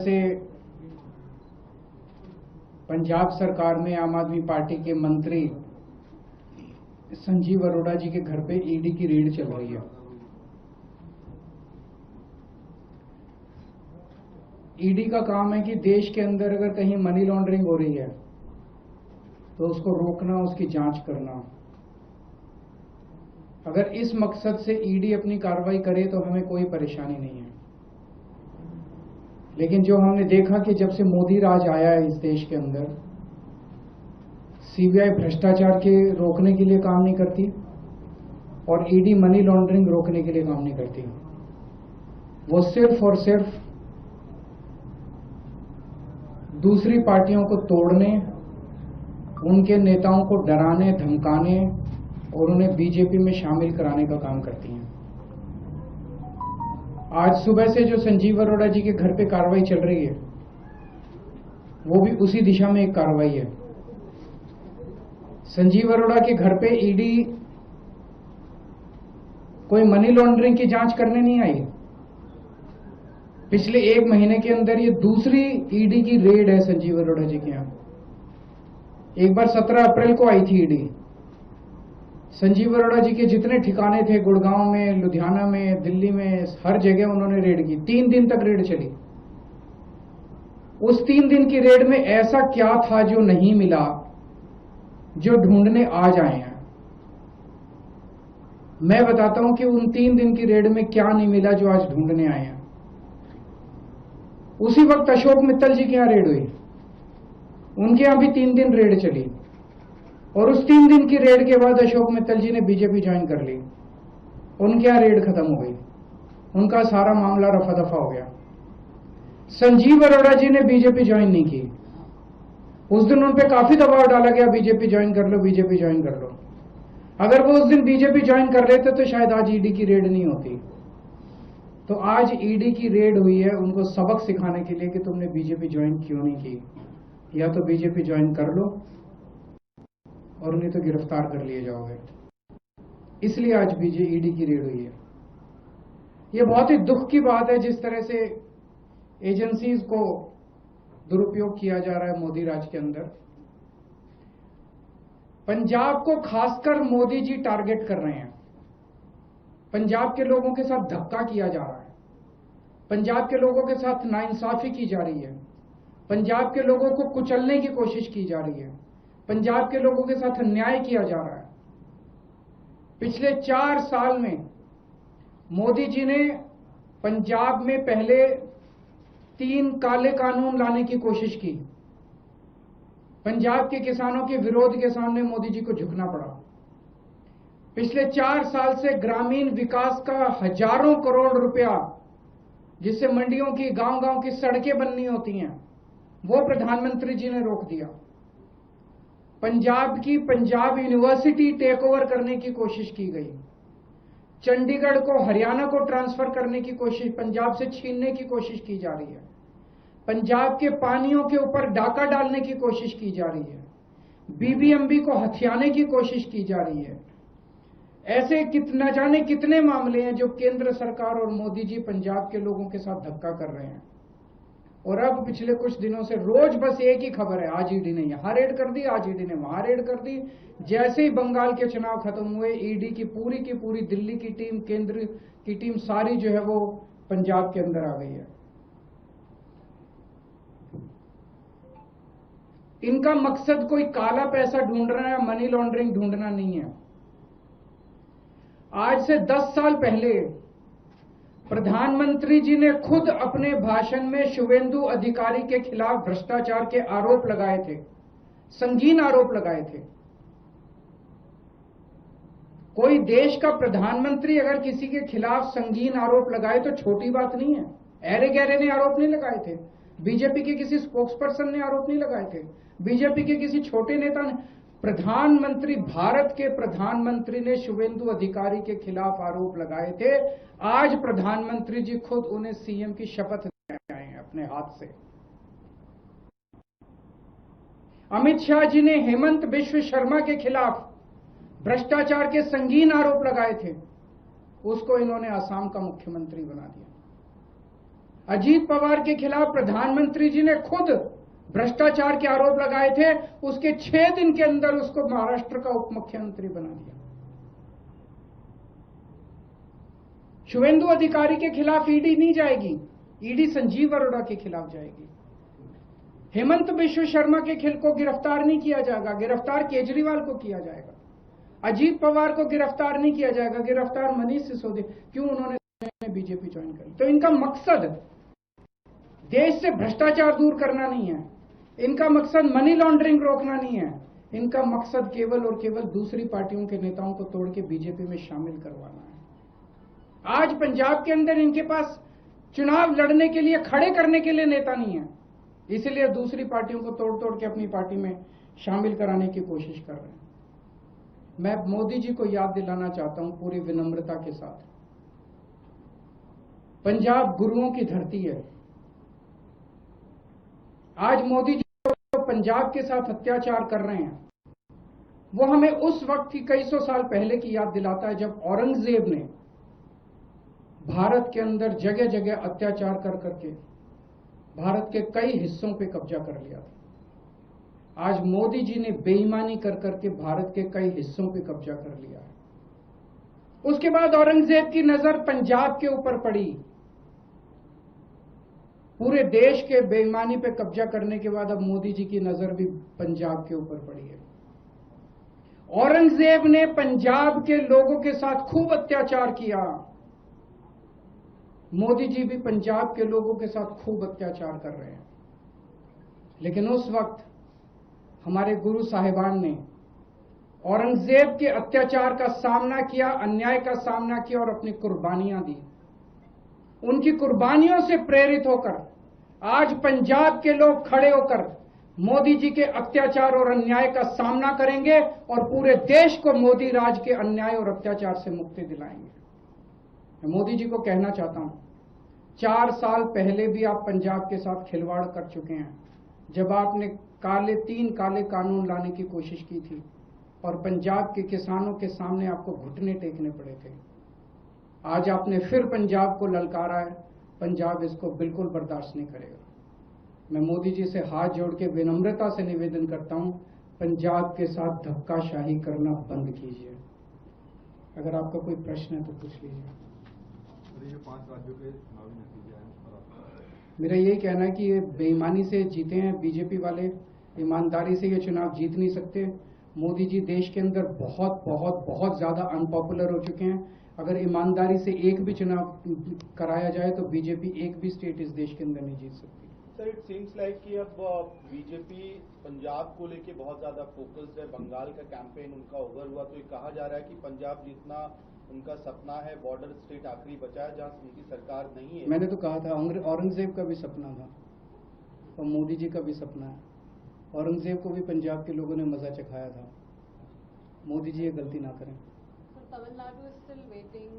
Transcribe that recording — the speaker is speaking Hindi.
से पंजाब सरकार में आम आदमी पार्टी के मंत्री संजीव अरोड़ा जी के घर पे ईडी की रेड चल रही है। ईडी का काम है कि देश के अंदर अगर कहीं मनी लॉन्ड्रिंग हो रही है तो उसको रोकना, उसकी जांच करना। अगर इस मकसद से ईडी अपनी कार्रवाई करे तो हमें कोई परेशानी नहीं है। लेकिन जो हमने देखा कि जब से मोदी राज आया है इस देश के अंदर, सीबीआई भ्रष्टाचार के रोकने के लिए काम नहीं करती और ईडी मनी लॉन्ड्रिंग रोकने के लिए काम नहीं करती। वो सिर्फ और सिर्फ दूसरी पार्टियों को तोड़ने, उनके नेताओं को डराने, धमकाने और उन्हें बीजेपी में शामिल कराने का काम करती हैं। आज सुबह से जो संजीव अरोड़ा जी के घर पे कार्रवाई चल रही है वो भी उसी दिशा में एक कार्रवाई है। संजीव अरोड़ा के घर पे ईडी कोई मनी लॉन्ड्रिंग की जांच करने नहीं आई। पिछले 1 महीने के अंदर ये दूसरी ईडी की रेड है संजीव अरोड़ा जी के यहां। एक बार 17 अप्रैल को आई थी ईडी। संजीव अरोड़ा जी के जितने ठिकाने थे, गुड़गांव में, लुधियाना में, दिल्ली में, हर जगह उन्होंने रेड की। 3 दिन तक रेड चली। उस 3 दिन की रेड में ऐसा क्या था जो नहीं मिला, जो ढूंढने आज आए हैं। मैं बताता हूं कि उन 3 दिन की रेड में क्या नहीं मिला जो आज ढूंढने आए हैं। उसी वक्त अशोक मित्तल जी के यहां रेड हुई, उनके यहां भी 3 दिन रेड चली और उस 3 दिन की रेड के बाद अशोक मित्तल जी ने बीजेपी ज्वाइन कर ली। उनके यहां रेड खत्म हो गई, उनका सारा मामला रफा दफा हो गया। संजीव अरोड़ा जी ने बीजेपी ज्वाइन नहीं की। उस दिन उन पे काफी दबाव डाला गया, बीजेपी ज्वाइन कर लो, बीजेपी ज्वाइन कर लो। अगर वो उस दिन बीजेपी ज्वाइन कर लेते तो शायद आज ईडी की रेड नहीं होती। तो आज ईडी की रेड हुई है उनको सबक सिखाने के लिए कि तुमने बीजेपी ज्वाइन क्यों नहीं की। या तो बीजेपी ज्वाइन कर लो और उन्हें तो गिरफ्तार कर लिए जाओगे। इसलिए आज ईडी की रेड हुई है। यह बहुत ही दुख की बात है जिस तरह से एजेंसीज को दुरुपयोग किया जा रहा है मोदी राज के अंदर। पंजाब को खासकर मोदी जी टारगेट कर रहे हैं। पंजाब के लोगों के साथ धक्का किया जा रहा है, पंजाब के लोगों के साथ नाइंसाफी की जा रही है, पंजाब के लोगों को कुचलने की कोशिश की जा रही है, पंजाब के लोगों के साथ अन्याय किया जा रहा है। पिछले 4 साल में मोदी जी ने पंजाब में पहले 3 काले कानून लाने की कोशिश की। पंजाब के किसानों के विरोध के सामने मोदी जी को झुकना पड़ा। पिछले 4 साल से ग्रामीण विकास का हजारों करोड़ रुपया, जिससे मंडियों की, गांव-गांव की सड़कें बननी होती हैं, वो प्रधानमंत्री जी ने रोक दिया। पंजाब यूनिवर्सिटी टेक ओवर करने की कोशिश की गई। चंडीगढ़ को हरियाणा को ट्रांसफर करने की कोशिश, पंजाब से छीनने की कोशिश की जा रही है। पंजाब के पानियों के ऊपर डाका डालने की कोशिश की जा रही है। बीबीएमबी को हथियाने की कोशिश की जा रही है। ऐसे न जाने कितने मामले हैं जो केंद्र सरकार और मोदी जी पंजाब के लोगों के साथ धक्का कर रहे हैं। और अब पिछले कुछ दिनों से रोज बस एक ही खबर है, आज ईडी ने यहां रेड कर दी, आज ईडी ने वहां रेड कर दी। जैसे ही बंगाल के चुनाव खत्म हुए, ईडी की पूरी दिल्ली की टीम, केंद्र की टीम सारी जो है वो पंजाब के अंदर आ गई है। इनका मकसद कोई काला पैसा ढूंढना या मनी लॉन्ड्रिंग ढूंढना नहीं है। आज से 10 साल पहले प्रधानमंत्री जी ने खुद अपने भाषण में शुवेंदु अधिकारी के खिलाफ भ्रष्टाचार के आरोप लगाए थे, संगीन आरोप लगाए थे। कोई देश का प्रधानमंत्री अगर किसी के खिलाफ संगीन आरोप लगाए तो छोटी बात नहीं है। ऐरे गहरे ने आरोप नहीं लगाए थे, बीजेपी के किसी स्पोक्सपर्सन ने आरोप नहीं लगाए थे, बीजेपी के किसी छोटे नेता ने। प्रधानमंत्री, भारत के प्रधानमंत्री ने शुवेंदु अधिकारी के खिलाफ आरोप लगाए थे। आज प्रधानमंत्री जी खुद उन्हें सीएम की शपथ दिलाए आए हैं अपने हाथ से। अमित शाह जी ने हेमंत बिश्व शर्मा के खिलाफ भ्रष्टाचार के संगीन आरोप लगाए थे, उसको इन्होंने असम का मुख्यमंत्री बना दिया। अजीत पवार के खिलाफ प्रधानमंत्री जी ने खुद भ्रष्टाचार के आरोप लगाए थे, उसके 6 दिन के अंदर उसको महाराष्ट्र का उप मुख्यमंत्री बना दिया। शुभेंदु अधिकारी के खिलाफ ईडी नहीं जाएगी, ईडी संजीव अरोड़ा के खिलाफ जाएगी। हेमंत बिश्व शर्मा के खिल को गिरफ्तार नहीं किया जाएगा, गिरफ्तार केजरीवाल को किया जाएगा। अजीत पवार को गिरफ्तार नहीं किया जाएगा, गिरफ्तार मनीष सिसोदिया। क्यों? उन्होंने बीजेपी ज्वाइन करी। तो इनका मकसद देश से भ्रष्टाचार दूर करना नहीं है, इनका मकसद मनी लॉन्ड्रिंग रोकना नहीं है, इनका मकसद केवल और केवल दूसरी पार्टियों के नेताओं को तोड़ के बीजेपी में शामिल करवाना है। आज पंजाब के अंदर इनके पास चुनाव लड़ने के लिए, खड़े करने के लिए नेता नहीं है, इसलिए दूसरी पार्टियों को तोड़ तोड़ के अपनी पार्टी में शामिल कराने की कोशिश कर रहे हैं। मैं मोदी जी को याद दिलाना चाहता हूं पूरी विनम्रता के साथ, पंजाब गुरुओं की धरती है। आज मोदी जी जो पंजाब के साथ अत्याचार कर रहे हैं, वो हमें उस वक्त की कई सौ साल पहले की याद दिलाता है जब औरंगजेब ने भारत के अंदर जगह जगह अत्याचार कर करके भारत के कई हिस्सों पे कब्जा कर लिया था। आज मोदी जी ने बेईमानी कर करके भारत के कई हिस्सों पे कब्जा कर लिया है। उसके बाद औरंगजेब की नजर पंजाब के ऊपर पड़ी। पूरे देश के बेईमानी पे कब्जा करने के बाद अब मोदी जी की नजर भी पंजाब के ऊपर पड़ी है। औरंगजेब ने पंजाब के लोगों के साथ खूब अत्याचार किया, मोदी जी भी पंजाब के लोगों के साथ खूब अत्याचार कर रहे हैं। लेकिन उस वक्त हमारे गुरु साहिबान ने औरंगजेब के अत्याचार का सामना किया, अन्याय का सामना किया और अपनी कुर्बानियां दी। उनकी कुर्बानियों से प्रेरित होकर आज पंजाब के लोग खड़े होकर मोदी जी के अत्याचार और अन्याय का सामना करेंगे और पूरे देश को मोदी राज के अन्याय और अत्याचार से मुक्ति दिलाएंगे। मैं मोदी जी को कहना चाहता हूं, 4 साल पहले भी आप पंजाब के साथ खिलवाड़ कर चुके हैं, जब आपने 3 काले कानून लाने की कोशिश की थी और पंजाब के किसानों के सामने आपको घुटने टेकने पड़े थे। आज आपने फिर पंजाब को ललकारा है, पंजाब इसको बिल्कुल बर्दाश्त नहीं करेगा। मैं मोदी जी से हाथ जोड़ के विनम्रता से निवेदन करता हूं, पंजाब के साथ धक्काशाही करना बंद कीजिए। अगर आपका कोई प्रश्न है तो पूछ लीजिए। ये 5 राज्यों के चुनावी नतीजे हैं, उस पर आपका? मेरा यही कहना है कि ये बेईमानी से जीते हैं बीजेपी वाले, ईमानदारी से ये चुनाव जीत नहीं सकते। मोदी जी देश के अंदर बहुत बहुत बहुत ज्यादा अनपॉपुलर हो चुके हैं। अगर ईमानदारी से एक भी चुनाव कराया जाए तो बीजेपी एक भी स्टेट इस देश के अंदर नहीं जीत सकती। सर, इट सीम्स लाइक कि अब बीजेपी पंजाब को लेके बहुत ज्यादा फोकस्ड है, बंगाल का कैंपेन उनका ओवर हुआ, तो ये कहा जा रहा है कि पंजाब जीतना उनका सपना है, बॉर्डर स्टेट आखिरी बचा है जहां उनकी सरकार नहीं है। मैंने तो कहा था औरंगजेब का भी सपना था और मोदी जी का भी सपना है। औरंगजेब को भी पंजाब के लोगों ने मजा चखाया था, मोदी जी ये गलती ना करें। So Tamil Nadu is still waiting.